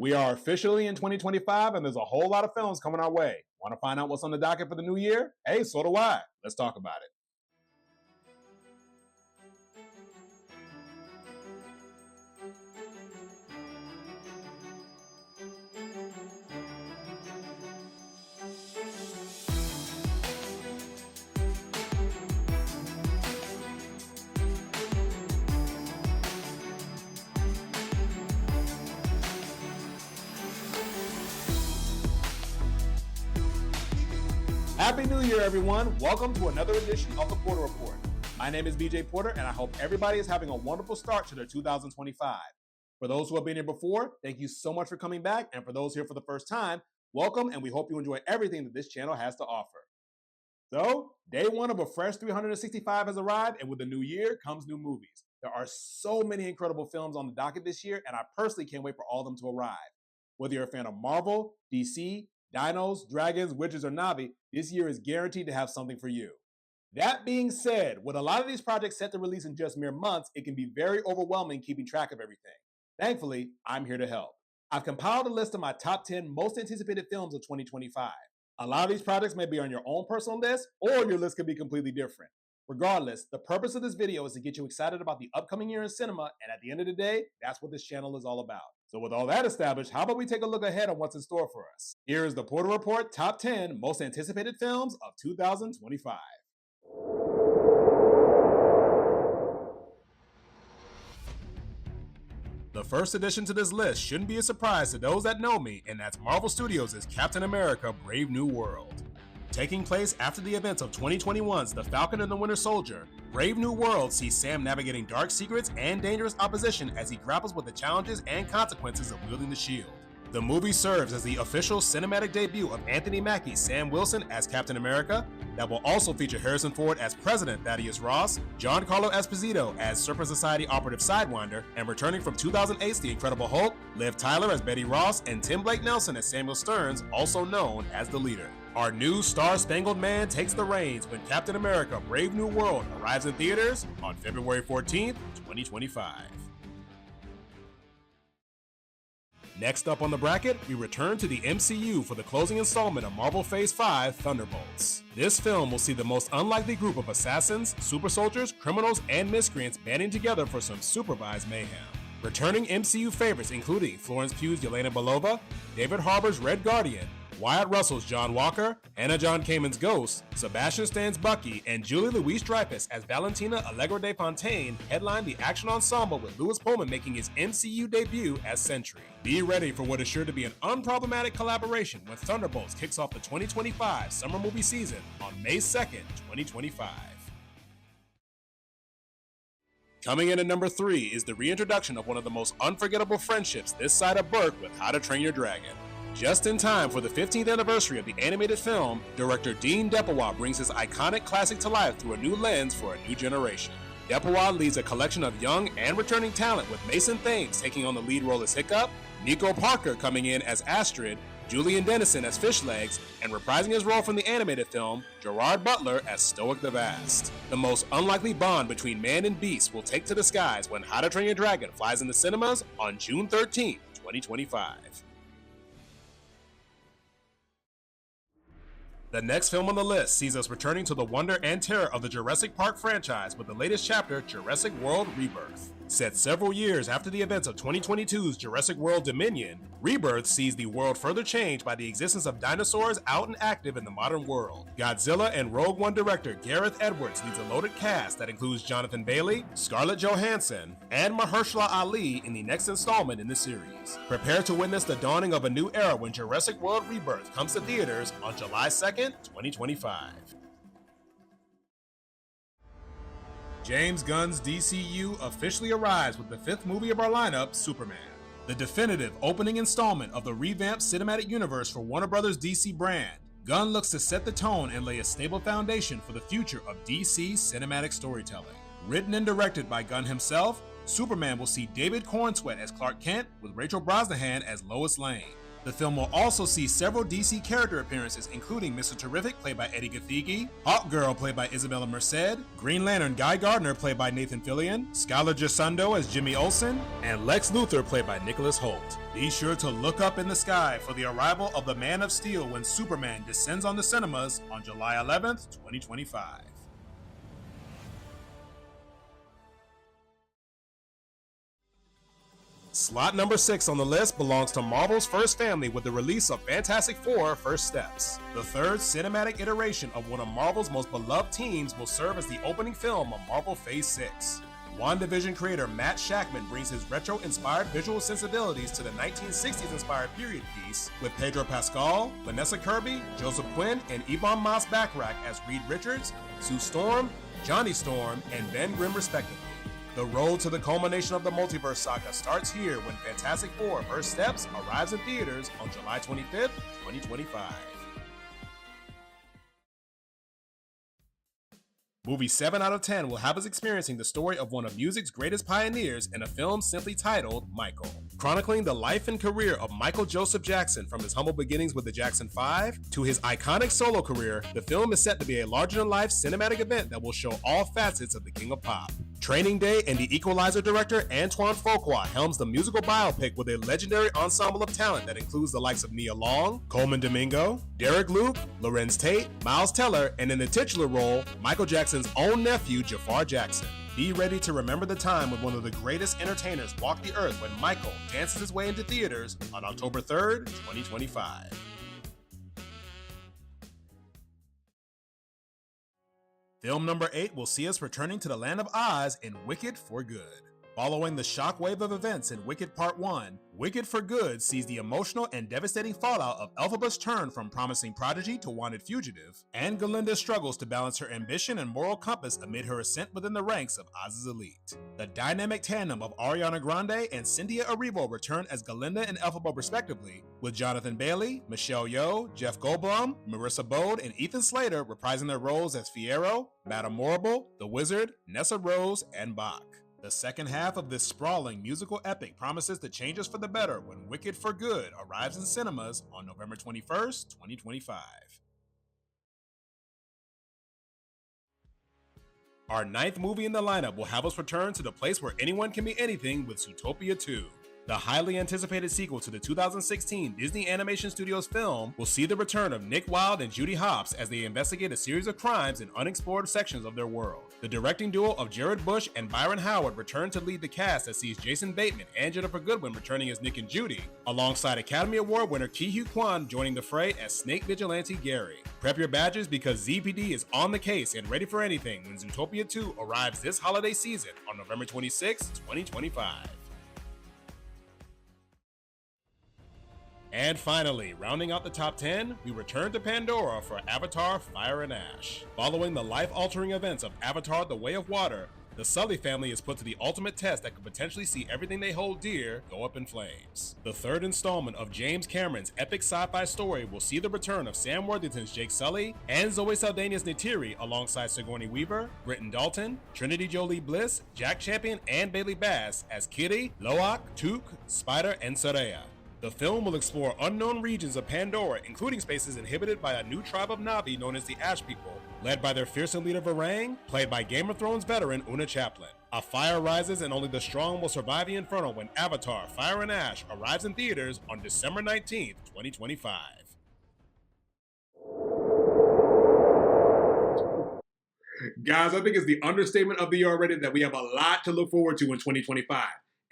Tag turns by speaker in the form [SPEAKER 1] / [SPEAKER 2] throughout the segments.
[SPEAKER 1] We are officially in 2025, and there's a whole lot of films coming our way. Want to find out what's on the docket for the new year? Hey, so do I. Let's talk about it. Happy New Year, everyone. Welcome to another edition of the Porter Report. My name is BJ Porter, and I hope everybody is having a wonderful start to their 2025. For those who have been here before, thank you so much for coming back. And for those here for the first time, welcome, and we hope you enjoy everything that this channel has to offer. So, day one of a fresh 365 has arrived, and with the new year comes new movies. There are so many incredible films on the docket this year, and I personally can't wait for all of them to arrive. Whether you're a fan of Marvel, DC, Dinos, Dragons, Witches, or Na'vi, this year is guaranteed to have something for you. That being said, with a lot of these projects set to release in just mere months, it can be very overwhelming keeping track of everything. Thankfully, I'm here to help. I've compiled a list of my top 10 most anticipated films of 2025. A lot of these projects may be on your own personal list, or your list could be completely different. Regardless, the purpose of this video is to get you excited about the upcoming year in cinema, and at the end of the day, that's what this channel is all about. So with all that established, how about we take a look ahead on what's in store for us? Here is the Porter Report Top 10 Most Anticipated Films of 2025. The first addition to this list shouldn't be a surprise to those that know me, and that's Marvel Studios' Captain America: Brave New World. Taking place after the events of 2021's The Falcon and the Winter Soldier, Brave New World sees Sam navigating dark secrets and dangerous opposition as he grapples with the challenges and consequences of wielding the shield. The movie serves as the official cinematic debut of Anthony Mackie's Sam Wilson as Captain America, that will also feature Harrison Ford as President Thaddeus Ross, Giancarlo Esposito as Serpent Society operative Sidewinder, and returning from 2008's The Incredible Hulk, Liv Tyler as Betty Ross, and Tim Blake Nelson as Samuel Stearns, also known as the Leader. Our new Star-Spangled Man takes the reins when Captain America: Brave New World arrives in theaters on February 14th, 2025. Next up on the bracket, we return to the MCU for the closing installment of Marvel Phase 5, Thunderbolts. This film will see the most unlikely group of assassins, super soldiers, criminals, and miscreants banding together for some supervised mayhem. Returning MCU favorites including Florence Pugh's Yelena Belova, David Harbour's Red Guardian, Wyatt Russell's John Walker, Hannah John Kamen's Ghost, Sebastian Stan's Bucky, and Julie Louis-Dreyfus as Valentina Allegra de Fontaine headline the action ensemble, with Lewis Pullman making his MCU debut as Sentry. Be ready for what is sure to be an unproblematic collaboration when Thunderbolts kicks off the 2025 summer movie season on May 2nd, 2025. Coming in at number 3 is the reintroduction of one of the most unforgettable friendships this side of Burke with How to Train Your Dragon. Just in time for the 15th anniversary of the animated film, director Dean Depawa brings his iconic classic to life through a new lens for a new generation. Depawa leads a collection of young and returning talent, with Mason Thames taking on the lead role as Hiccup, Nico Parker coming in as Astrid, Julian Dennison as Fishlegs, and reprising his role from the animated film, Gerard Butler as Stoic the Vast. The most unlikely bond between man and beast will take to the skies when How to Train Your Dragon flies into cinemas on June 13th, 2025. The next film on the list sees us returning to the wonder and terror of the Jurassic Park franchise with the latest chapter, Jurassic World Rebirth. Set several years after the events of 2022's Jurassic World Dominion, Rebirth sees the world further changed by the existence of dinosaurs out and active in the modern world. Godzilla and Rogue One director Gareth Edwards leads a loaded cast that includes Jonathan Bailey, Scarlett Johansson, and Mahershala Ali in the next installment in the series. Prepare to witness the dawning of a new era when Jurassic World Rebirth comes to theaters on July 2nd, 2025. James Gunn's DCU officially arrives with the 5th movie of our lineup, Superman. The definitive opening installment of the revamped cinematic universe for Warner Bros. DC brand, Gunn looks to set the tone and lay a stable foundation for the future of DC cinematic storytelling. Written and directed by Gunn himself, Superman will see David Cornsweet as Clark Kent, with Rachel Brosnahan as Lois Lane. The film will also see several DC character appearances, including Mr. Terrific, played by Eddie Gathegi, Hawkgirl, played by Isabella Merced, Green Lantern Guy Gardner, played by Nathan Fillion, Skylar Gisondo as Jimmy Olsen, and Lex Luthor, played by Nicholas Hoult. Be sure to look up in the sky for the arrival of the Man of Steel when Superman descends on the cinemas on July 11th, 2025. Slot number 6 on the list belongs to Marvel's first family with the release of Fantastic Four: First Steps. The third cinematic iteration of one of Marvel's most beloved teams will serve as the opening film of Marvel Phase 6. WandaVision creator Matt Shakman brings his retro-inspired visual sensibilities to the 1960s-inspired period piece with Pedro Pascal, Vanessa Kirby, Joseph Quinn, and Ebon Moss-Bachrach as Reed Richards, Sue Storm, Johnny Storm, and Ben Grimm respectively. The road to the culmination of the multiverse saga starts here when Fantastic Four: First Steps arrives in theaters on July 25th, 2025. Movie 7 out of 10 will have us experiencing the story of one of music's greatest pioneers in a film simply titled Michael. Chronicling the life and career of Michael Joseph Jackson from his humble beginnings with the Jackson 5 to his iconic solo career, the film is set to be a larger-than-life cinematic event that will show all facets of the King of Pop. Training Day and The Equalizer director Antoine Fuqua helms the musical biopic with a legendary ensemble of talent that includes the likes of Nia Long, Coleman Domingo, Derek Luke, Lorenz Tate, Miles Teller, and in the titular role, Michael Jackson's own nephew, Jafar Jackson. Be ready to remember the time when one of the greatest entertainers walked the earth when Michael dances his way into theaters on October 3rd, 2025. Film number 8 will see us returning to the Land of Oz in Wicked for Good. Following the shockwave of events in Wicked Part 1, Wicked for Good sees the emotional and devastating fallout of Elphaba's turn from promising prodigy to wanted fugitive, and Galinda struggles to balance her ambition and moral compass amid her ascent within the ranks of Oz's elite. The dynamic tandem of Ariana Grande and Cynthia Erivo return as Galinda and Elphaba respectively, with Jonathan Bailey, Michelle Yeoh, Jeff Goldblum, Marissa Bode, and Ethan Slater reprising their roles as Fiyero, Madame Morrible, the Wizard, Nessa Rose, and Bach. The second half of this sprawling musical epic promises to change us for the better when Wicked for Good arrives in cinemas on November 21st, 2025. Our 9th movie in the lineup will have us return to the place where anyone can be anything with Zootopia 2. The highly anticipated sequel to the 2016 Disney Animation Studios film will see the return of Nick Wilde and Judy Hopps as they investigate a series of crimes in unexplored sections of their world. The directing duo of Jared Bush and Byron Howard return to lead the cast that sees Jason Bateman and Jennifer Goodwin returning as Nick and Judy, alongside Academy Award winner Ke-Huy Quan joining the fray as Snake Vigilante Gary. Prep your badges because ZPD is on the case and ready for anything when Zootopia 2 arrives this holiday season on November 26, 2025. And finally, rounding out the top 10, we return to Pandora for Avatar: Fire and Ash. Following the life-altering events of Avatar: The Way of Water, the Sully family is put to the ultimate test that could potentially see everything they hold dear go up in flames. The third installment of James Cameron's epic sci-fi story will see the return of Sam Worthington's Jake Sully and Zoe Saldana's Neytiri alongside Sigourney Weaver, Britton Dalton, Trinity Jolie Bliss, Jack Champion, and Bailey Bass as Kitty, Loak, Took, Spider, and Soraya. The film will explore unknown regions of Pandora, including spaces inhabited by a new tribe of Na'vi known as the Ash People, led by their fearsome leader Varang, played by Game of Thrones veteran Una Chaplin. A fire rises and only the strong will survive the inferno when Avatar: Fire and Ash arrives in theaters on December 19th, 2025. Guys, I think it's the understatement of the year already that we have a lot to look forward to in 2025.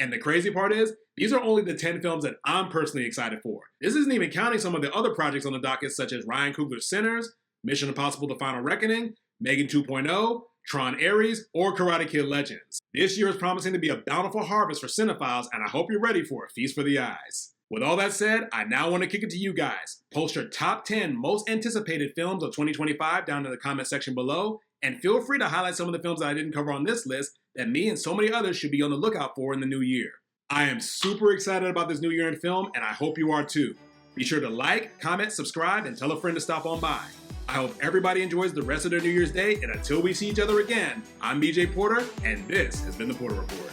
[SPEAKER 1] And the crazy part is, these are only the 10 films that I'm personally excited for. This isn't even counting some of the other projects on the docket such as Ryan Coogler's Sinners, Mission Impossible: The Final Reckoning, Megan 2.0, Tron Ares, or Karate Kid Legends. This year is promising to be a bountiful harvest for cinephiles, and I hope you're ready for a feast for the eyes. With all that said, I now want to kick it to you guys. Post your top 10 most anticipated films of 2025 down in the comment section below, and feel free to highlight some of the films that I didn't cover on this list that me and so many others should be on the lookout for in the new year. I am super excited about this new year in film, and I hope you are too. Be sure to like, comment, subscribe, and tell a friend to stop on by. I hope everybody enjoys the rest of their New Year's Day, and until we see each other again, I'm BJ Porter, and this has been The Porter Report.